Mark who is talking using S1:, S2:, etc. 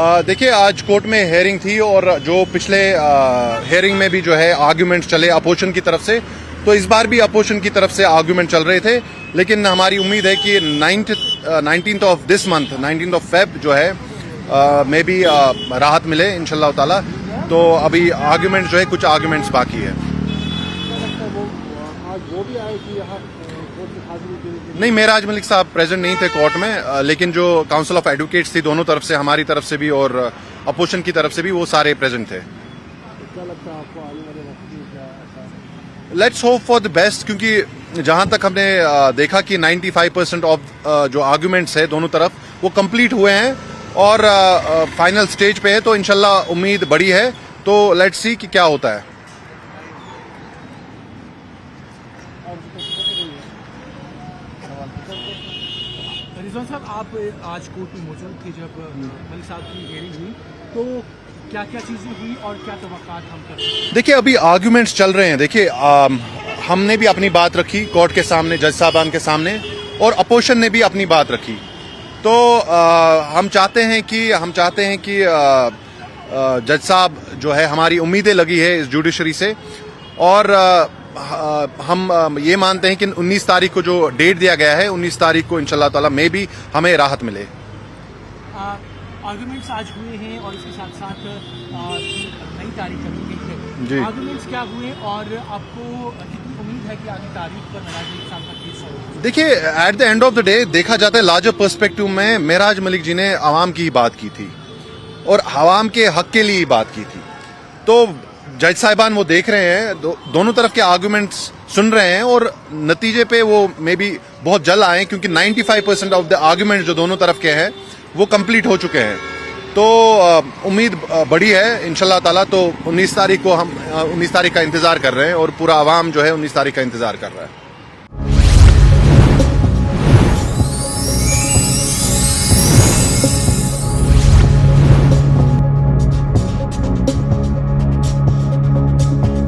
S1: देखिए, आज कोर्ट में हेयरिंग थी और जो पिछले हेयरिंग में भी जो है आर्ग्यूमेंट चले अपोजिशन की तरफ से, तो इस बार भी अपोजिशन की तरफ से आर्ग्यूमेंट चल रहे थे। लेकिन हमारी उम्मीद है कि 19th of this month, 19th of Feb जो है में भी राहत मिले इंशाल्लाह ताला। तो अभी आर्ग्यूमेंट जो है, कुछ आर्ग्यूमेंट्स बाकी है। नहीं, मेराज मलिक साहब प्रेजेंट नहीं थे कोर्ट में, लेकिन जो काउंसिल ऑफ एडवोकेट्स थी दोनों तरफ से, हमारी तरफ से भी और अपोजिशन की तरफ से भी, वो सारे प्रेजेंट थे।
S2: क्या लगता है आपको आने वाले वक्त में क्या ऐसा?
S1: Let's hope for the best, क्योंकि जहां तक हमने देखा कि 95% ऑफ जो आर्ग्यूमेंट्स है दोनों तरफ, वो कंप्लीट हुए हैं और फाइनल स्टेज पे है। तो इंशाल्लाह उम्मीद बड़ी है। तो लेट्स सी कि क्या होता है।
S2: रिजवान साहब, आप आज कोर्ट में मौजूद थे जब मलिक साहब की हियरिंग हुई, तो क्या क्या चीजें हुई और क्या तवक्कात हम कर सकते हैं?
S1: देखिए, अभी आर्ग्यूमेंट्स चल रहे हैं। देखिए, हमने भी अपनी बात रखी कोर्ट के सामने, जज साहबान के सामने, और अपोजिशन ने भी अपनी बात रखी। तो हम चाहते हैं कि जज साहब जो है, हमारी उम्मीदें लगी है इस जुडिशरी से, और हम ये मानते हैं कि 19 तारीख को जो डेट दिया गया है, 19 तारीख को इंशाल्लाह ताला में भी हमें राहत मिले।
S2: आर्गुमेंट्स आज हुए हैं और इसके साथ साथ नई तारीख रखी गई है
S1: जी।
S2: आर्गुमेंट्स क्या हुए और आपको कितनी उम्मीद है कि आगे तारीख पर मेराज मलिक साहब का केस होगा?
S1: देखिए, at the end of the day देखा जाता है, लार्जर पर्सपेक्टिव में मेराज मलिक जी ने आवाम की ही बात की थी और आवाम के हक के लिए ही बात की थी। तो जज साहिबान वो देख रहे हैं, दोनों तरफ के आर्गुमेंट्स सुन रहे हैं और नतीजे पे वो मे बी बहुत जल्द आए, क्योंकि 95% ऑफ द आर्गुमेंट जो दोनों तरफ के हैं वो कंप्लीट हो चुके हैं। तो उम्मीद बड़ी है इंशाल्लाह ताला। तो 19 तारीख को हम 19 तारीख का इंतजार कर रहे हैं और पूरा आवाम जो है 19 तारीख का इंतजार कर रहा है।